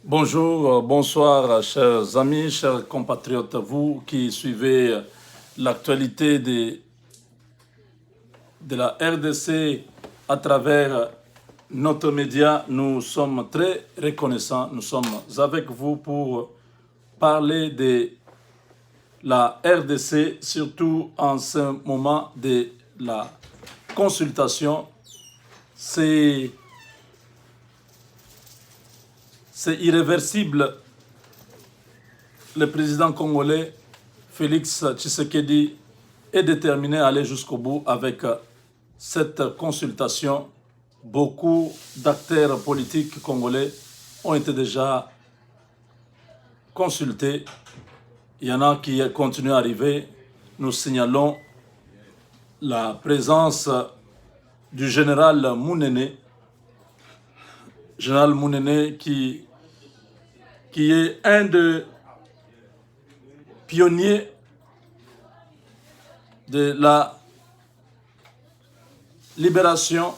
Bonjour, bonsoir, chers amis, chers compatriotes, vous qui suivez l'actualité de la RDC à travers notre média. Nous sommes très reconnaissants. Nous sommes avec vous pour parler de la RDC, surtout en ce moment de la consultation. C'est irréversible. Le président congolais Félix Tshisekedi est déterminé à aller jusqu'au bout avec cette consultation. Beaucoup d'acteurs politiques congolais ont été déjà consultés. Il y en a qui continuent à arriver. Nous signalons la présence du général Mounene. Général Mounene qui est un des pionniers de la libération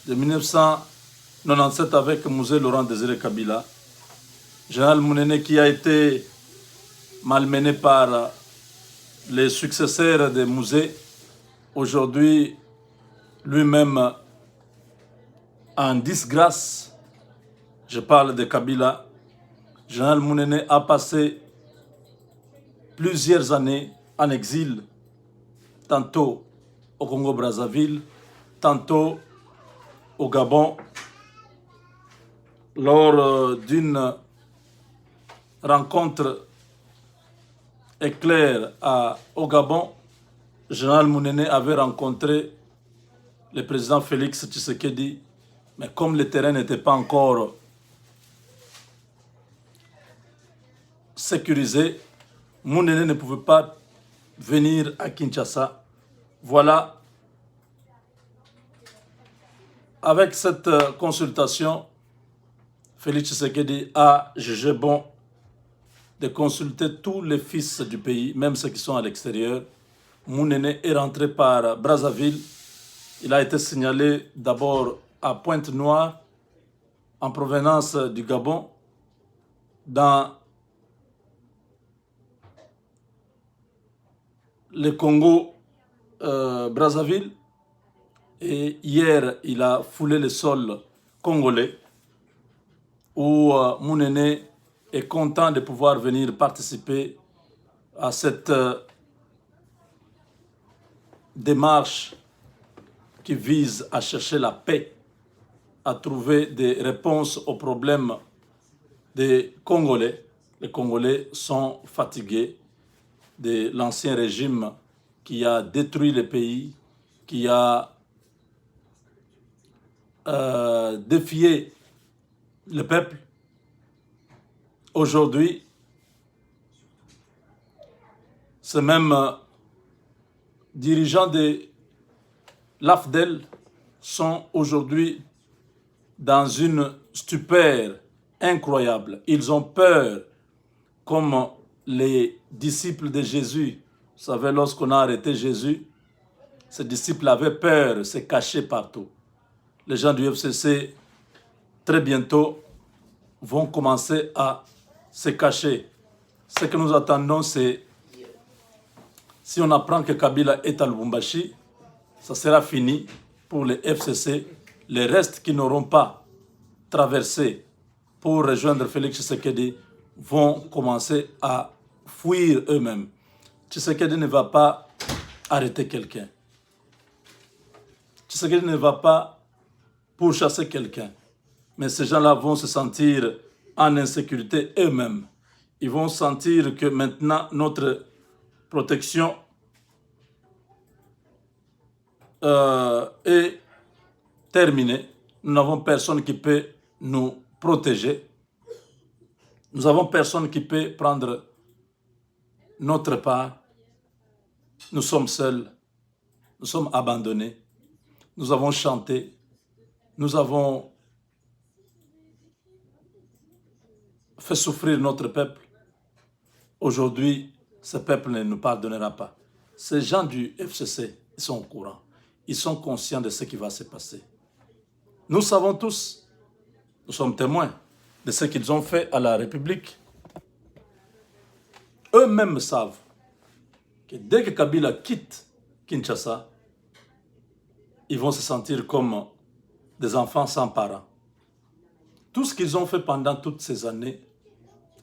de 1997 avec Mouzé Laurent Désiré Kabila. Général Mounene qui a été malmené par les successeurs de Mouzé, aujourd'hui lui-même en disgrâce. Je parle de Kabila. Général Mounene a passé plusieurs années en exil, tantôt au Congo-Brazzaville, tantôt au Gabon. Lors d'une rencontre éclair au Gabon, Général Mounene avait rencontré le président Félix Tshisekedi, mais comme le terrain n'était pas encore sécurisé, Mounene ne pouvait pas venir à Kinshasa. Voilà, avec cette consultation, Félix Tshisekedi a jugé bon de consulter tous les fils du pays, même ceux qui sont à l'extérieur. Mounene est rentré par Brazzaville. Il a été signalé d'abord à Pointe-Noire, en provenance du Gabon, dans le Congo, Brazzaville. Et hier, il a foulé le sol congolais, où Mounene est content de pouvoir venir participer à cette démarche qui vise à chercher la paix, à trouver des réponses aux problèmes des Congolais. Les Congolais sont fatigués de l'ancien régime qui a détruit le pays, qui a défié le peuple. Aujourd'hui, ces mêmes dirigeants de l'AFDEL sont aujourd'hui dans une stupeur incroyable. Ils ont peur, comme les disciples de Jésus. Vous savez, lorsqu'on a arrêté Jésus, ses disciples avaient peur, se cachaient partout. Les gens du FCC, très bientôt, vont commencer à se cacher. Ce que nous attendons, c'est, si on apprend que Kabila est à Lubumbashi, ça sera fini pour les FCC. Les restes qui n'auront pas traversé pour rejoindre Félix Tshisekedi vont commencer à fuir eux-mêmes. Tshisekedi ne va pas arrêter quelqu'un. Tshisekedi ne va pas pourchasser quelqu'un. Mais ces gens-là vont se sentir en insécurité eux-mêmes. Ils vont sentir que maintenant notre protection est terminée. Nous n'avons personne qui peut nous protéger. Nous n'avons personne qui peut prendre notre part. Nous sommes seuls. Nous sommes abandonnés. Nous avons chanté. Nous avons fait souffrir notre peuple. Aujourd'hui, ce peuple ne nous pardonnera pas. Ces gens du FCC, ils sont au courant. Ils sont conscients de ce qui va se passer. Nous savons tous, nous sommes témoins. de ce qu'ils ont fait à la République. Eux-mêmes savent que dès que Kabila quitte Kinshasa, ils vont se sentir comme des enfants sans parents. Tout ce qu'ils ont fait pendant toutes ces années,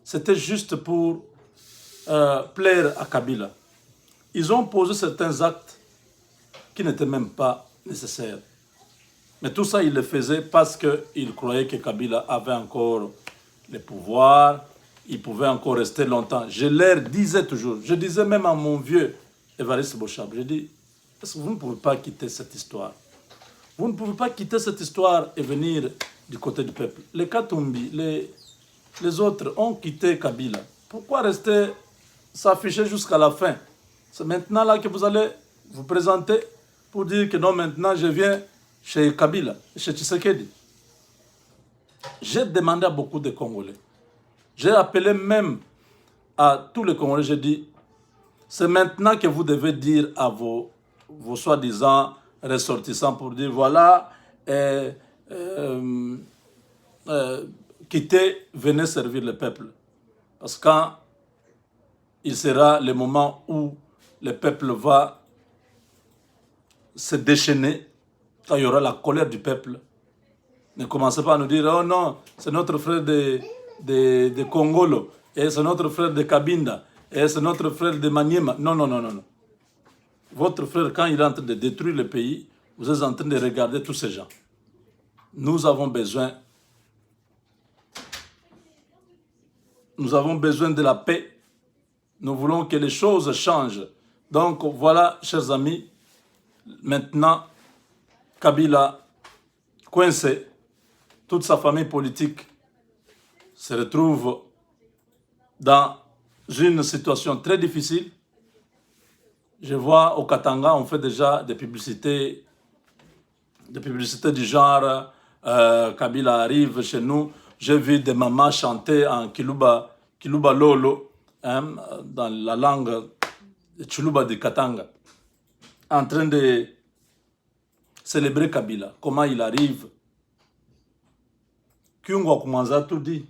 c'était juste pour plaire à Kabila. Ils ont posé certains actes qui n'étaient même pas nécessaires. Mais tout ça, ils le faisaient parce qu'ils croyaient que Kabila avait encore le pouvoir, il pouvait encore rester longtemps. Je leur disais toujours, je disais même à mon vieux Évariste Bochab, je dis, est-ce que vous ne pouvez pas quitter cette histoire? Vous ne pouvez pas quitter cette histoire et venir du côté du peuple. Les Katumbi, les autres ont quitté Kabila. Pourquoi rester s'afficher jusqu'à la fin? C'est maintenant là que vous allez vous présenter pour dire que non, maintenant je viens chez Kabila, chez Tshisekedi. J'ai demandé à beaucoup de Congolais. J'ai appelé même à tous les Congolais, j'ai dit, c'est maintenant que vous devez dire à vos soi-disant ressortissants pour dire, voilà, quittez, venez servir le peuple. Parce que quand il sera le moment où le peuple va se déchaîner, quand il y aura la colère du peuple, ne commencez pas à nous dire, oh non, c'est notre frère de Congolo, et c'est notre frère de Kabinda, et c'est notre frère de Maniema. Non, non, non, non, non. Votre frère, quand il est en train de détruire le pays, vous êtes en train de regarder tous ces gens. Nous avons besoin de la paix. Nous voulons que les choses changent. Donc voilà, chers amis, maintenant, Kabila, coincé, toute sa famille politique se retrouve dans une situation très difficile. Je vois au Katanga, on fait déjà des publicités du genre Kabila arrive chez nous. J'ai vu des mamans chanter en Kiluba Lolo, hein, dans la langue de Chuluba de Katanga, en train de célébrer Kabila. Comment il arrive? Kyungu a commencé à tout dire.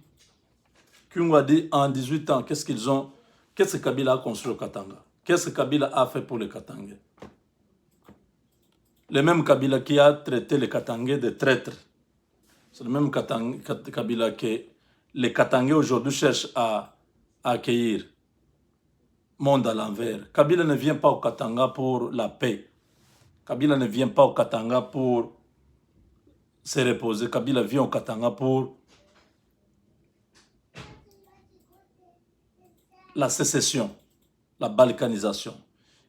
Kyungu a dit en 18 ans, qu'est-ce que Kabila a construit au Katanga? Qu'est-ce que Kabila a fait pour les Katangais? Le même Kabila qui a traité les Katangais de traîtres. C'est le même Kabila que les Katangais aujourd'hui cherchent à accueillir. Monde à l'envers. Kabila ne vient pas au Katanga pour la paix. Kabila ne vient pas au Katanga pour se reposer. Kabila vient au Katanga pour la sécession, la balkanisation.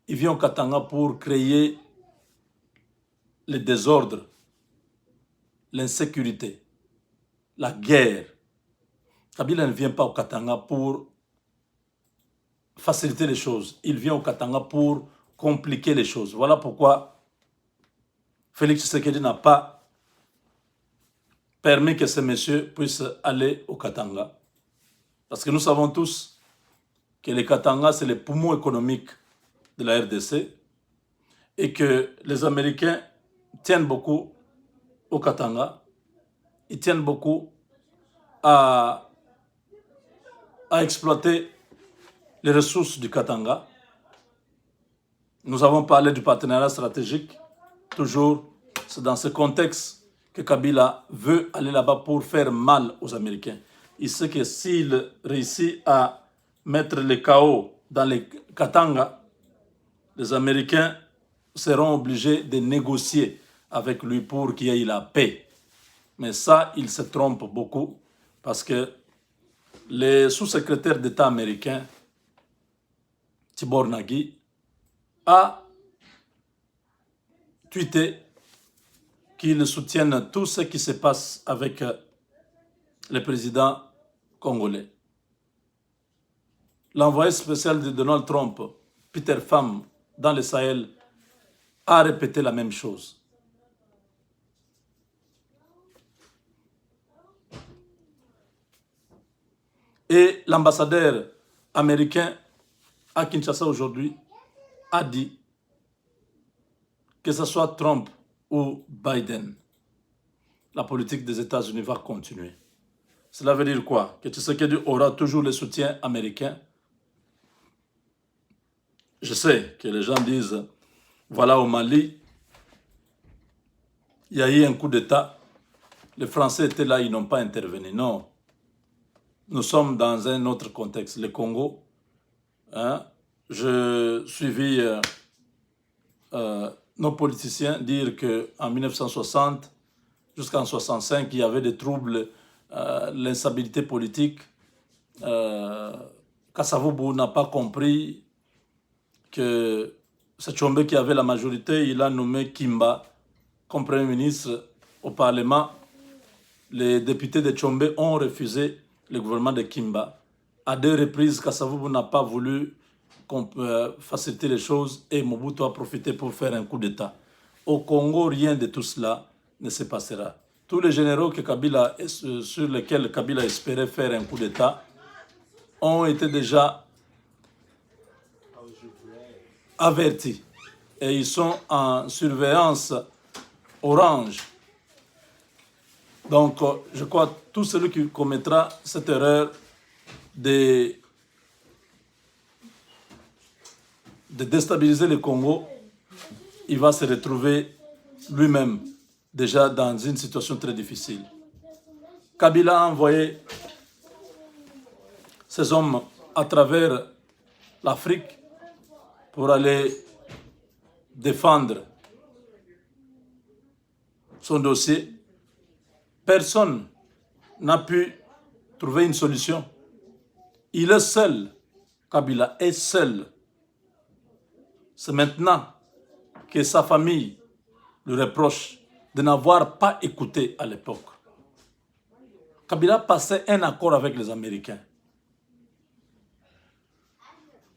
Il vient au Katanga pour créer le désordre, l'insécurité, la guerre. Kabila ne vient pas au Katanga pour faciliter les choses. Il vient au Katanga pour compliquer les choses. Voilà pourquoi Félix Tshisekedi n'a pas permis que ce monsieur puisse aller au Katanga. Parce que nous savons tous que le Katanga, c'est le poumon économique de la RDC et que les Américains tiennent beaucoup au Katanga. Ils tiennent beaucoup à exploiter les ressources du Katanga. Nous avons parlé du partenariat stratégique. Toujours, c'est dans ce contexte que Kabila veut aller là-bas pour faire mal aux Américains. Il sait que s'il réussit à mettre le chaos dans les Katanga, les Américains seront obligés de négocier avec lui pour qu'il y ait la paix. Mais ça, il se trompe beaucoup parce que le sous-secrétaire d'État américain, Tibor Nagy, a tweeté qu'ils soutiennent tout ce qui se passe avec le président congolais. L'envoyé spécial de Donald Trump, Peter Pham, dans le Sahel, a répété la même chose. Et l'ambassadeur américain à Kinshasa aujourd'hui a dit que ce soit Trump ou Biden, la politique des États-Unis va continuer. Cela veut dire quoi? Que Tshisekedi aura toujours le soutien américain. Je sais que les gens disent, voilà au Mali, il y a eu un coup d'État. Les Français étaient là, ils n'ont pas intervenu. Non. Nous sommes dans un autre contexte. Le Congo, hein, je suivis nos politiciens dire qu'en 1960 jusqu'en 1965, il y avait des troubles, l'instabilité politique. Kasavubu n'a pas compris que c'est Tshombe qui avait la majorité. Il a nommé Kimba comme Premier ministre au Parlement. Les députés de Tshombe ont refusé le gouvernement de Kimba. À 2 reprises, Kasavubu n'a pas voulu faciliter les choses et Mobutu a profité pour faire un coup d'État. Au Congo, rien de tout cela ne se passera. Tous les généraux sur lesquels Kabila espérait faire un coup d'État ont été déjà avertis et ils sont en surveillance orange. Donc, je crois que tout celui qui commettra cette erreur de déstabiliser le Congo, il va se retrouver lui-même déjà dans une situation très difficile. Kabila a envoyé ses hommes à travers l'Afrique pour aller défendre son dossier. Personne n'a pu trouver une solution. Il est seul. Kabila est seul. C'est maintenant que sa famille lui reproche de n'avoir pas écouté à l'époque. Kabila passait un accord avec les Américains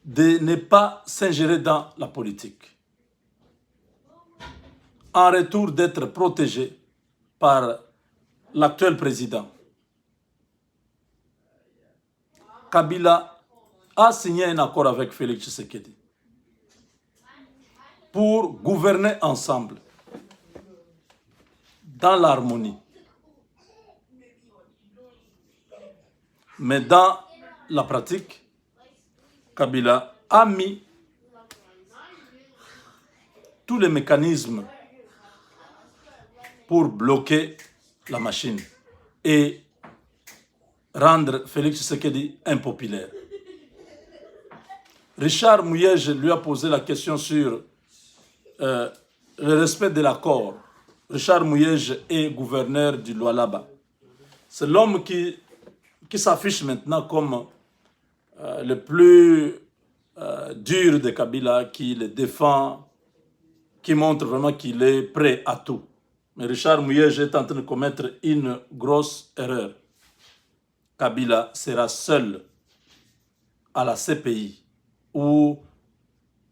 de ne pas s'ingérer dans la politique, en retour d'être protégé par l'actuel président. Kabila a signé un accord avec Félix Tshisekedi pour gouverner ensemble, dans l'harmonie. Mais dans la pratique, Kabila a mis tous les mécanismes pour bloquer la machine et rendre Félix Tshisekedi impopulaire. Richard Mouyej lui a posé la question sur le respect de l'accord. Richard Mouyej est gouverneur du Lualaba. C'est l'homme qui s'affiche maintenant comme le plus dur de Kabila, qui le défend, qui montre vraiment qu'il est prêt à tout. Mais Richard Mouyej est en train de commettre une grosse erreur. Kabila sera seul à la CPI ou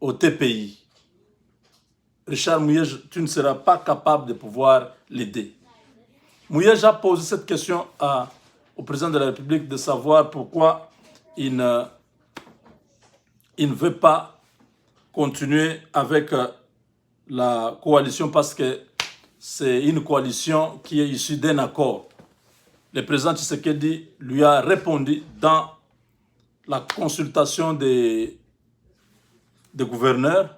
au TPI. Richard Mouyej, tu ne seras pas capable de pouvoir l'aider. Mouyej a posé cette question au président de la République de savoir pourquoi il ne veut pas continuer avec la coalition, parce que c'est une coalition qui est issue d'un accord. Le président Tshisekedi lui a répondu dans la consultation des gouverneurs.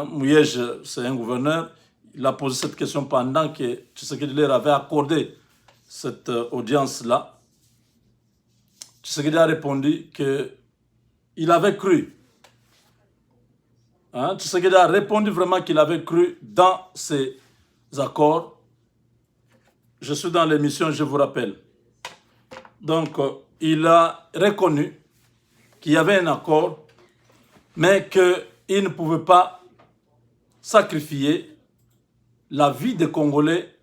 Mouyej, c'est un gouverneur. Il a posé cette question pendant que Tshisekedi leur avait accordé cette audience-là. Tshisekedi a répondu qu'il avait cru. Tshisekedi a répondu vraiment qu'il avait cru dans ces accords. Je suis dans l'émission, je vous rappelle. Donc, il a reconnu qu'il y avait un accord, mais qu'il ne pouvait pas sacrifier la vie des Congolais,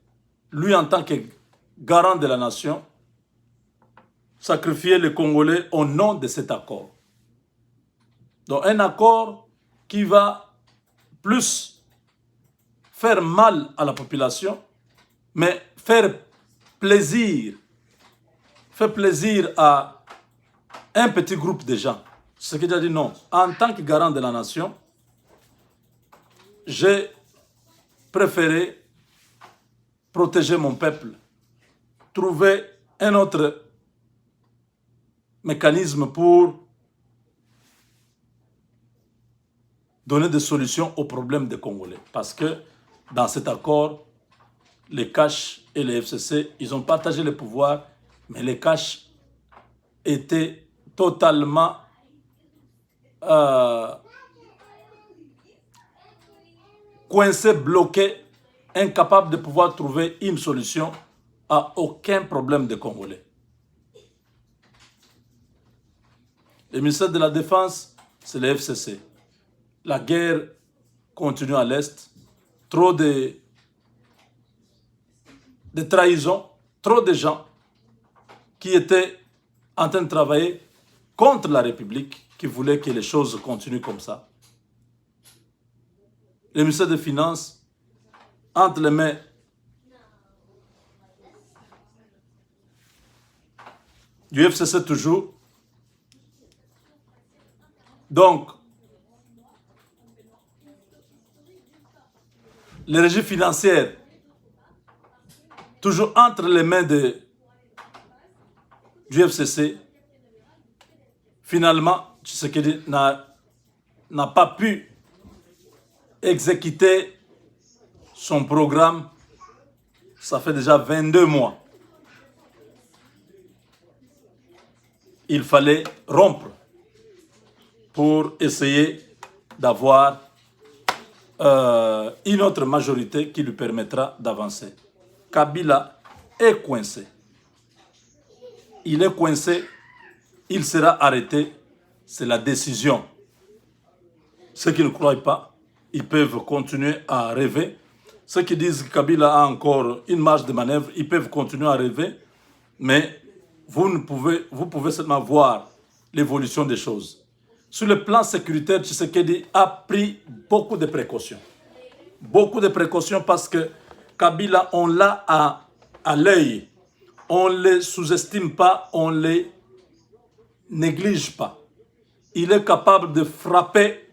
lui en tant que garant de la nation, sacrifier les Congolais au nom de cet accord. Donc un accord qui va plus faire mal à la population, mais faire plaisir à un petit groupe de gens. Ce qui a dit non. En tant que garant de la nation, j'ai préféré protéger mon peuple, trouver un autre mécanisme pour donner des solutions aux problèmes des Congolais. Parce que dans cet accord, les Cash et les FCC, ils ont partagé le pouvoir, mais les Cash étaient totalement coincés, bloqués, incapables de pouvoir trouver une solution à aucun problème des Congolais. Le ministère de la Défense, c'est le FCC. La guerre continue à l'Est. Trop de trahisons, trop de gens qui étaient en train de travailler contre la République, qui voulaient que les choses continuent comme ça. Le ministère des Finances, entre les mains du FCC toujours. Donc, les régies financières, toujours entre les mains du FCC, finalement, Tshisekedi n'a pas pu exécuter son programme. Ça fait déjà 22 mois. Il fallait rompre pour essayer d'avoir une autre majorité qui lui permettra d'avancer. Kabila est coincé. Il est coincé, il sera arrêté, c'est la décision. Ceux qui ne croient pas, ils peuvent continuer à rêver. Ceux qui disent que Kabila a encore une marge de manœuvre, ils peuvent continuer à rêver, mais vous pouvez seulement voir l'évolution des choses. Sur le plan sécuritaire, Tshisekedi a pris beaucoup de précautions. Beaucoup de précautions parce que Kabila, on l'a à l'œil. On ne les sous-estime pas, on ne les néglige pas. Il est capable de frapper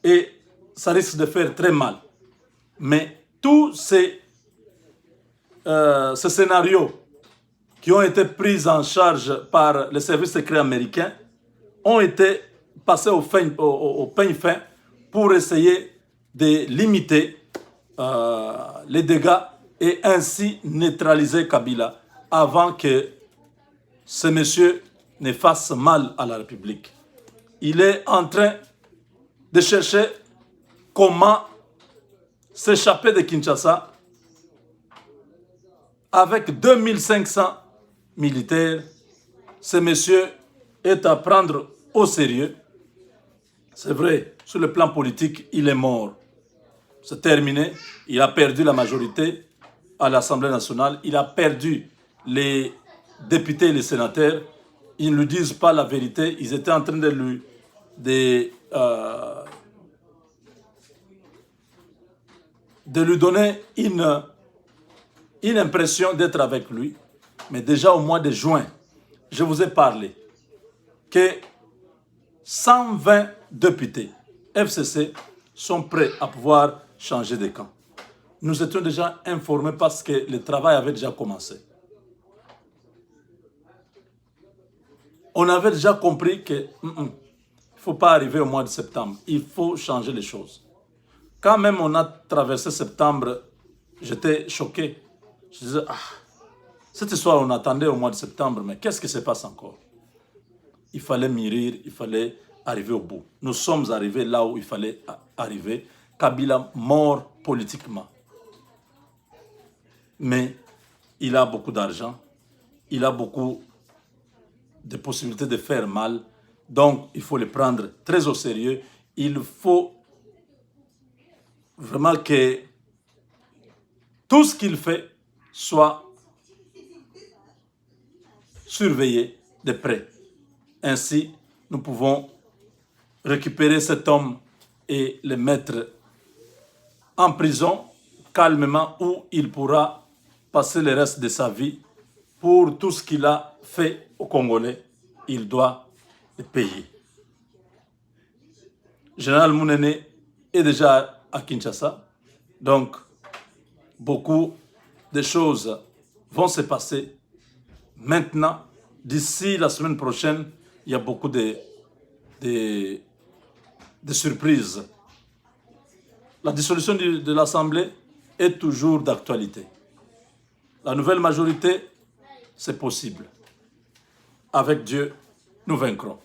et ça risque de faire très mal. Mais tous ces scénarios qui ont été pris en charge par les services secrets américains ont été passés au peigne fin pour essayer de limiter les dégâts et ainsi neutraliser Kabila avant que ce monsieur ne fasse mal à la République. Il est en train de chercher comment s'échapper de Kinshasa avec 2500 militaires. Ce monsieur est à prendre au sérieux. C'est vrai, sur le plan politique, il est mort. C'est terminé. Il a perdu la majorité à l'Assemblée nationale. Il a perdu les députés et les sénateurs. Ils ne lui disent pas la vérité. Ils étaient en train de lui donner une impression d'être avec lui. Mais déjà au mois de juin, je vous ai parlé que 120 députés FCC sont prêts à pouvoir changer de camp. Nous étions déjà informés parce que le travail avait déjà commencé. On avait déjà compris que il ne faut pas arriver au mois de septembre. Il faut changer les choses. Quand même on a traversé septembre, j'étais choqué. Je disais, cette histoire on attendait au mois de septembre, mais qu'est-ce qui se passe encore? Il fallait mûrir, il fallait arriver au bout. Nous sommes arrivés là où il fallait arriver. Kabila mort politiquement. Mais il a beaucoup d'argent, il a beaucoup de possibilités de faire mal. Donc, il faut le prendre très au sérieux. Il faut vraiment que tout ce qu'il fait soit surveillé de près. Ainsi, nous pouvons récupérer cet homme et le mettre en prison calmement où il pourra passer le reste de sa vie pour tout ce qu'il a fait aux Congolais. Il doit le payer. Général Mounene est déjà à Kinshasa, donc beaucoup de choses vont se passer, maintenant, d'ici la semaine prochaine, il y a beaucoup de surprises. La dissolution de l'Assemblée est toujours d'actualité. La nouvelle majorité, c'est possible. Avec Dieu, nous vaincrons.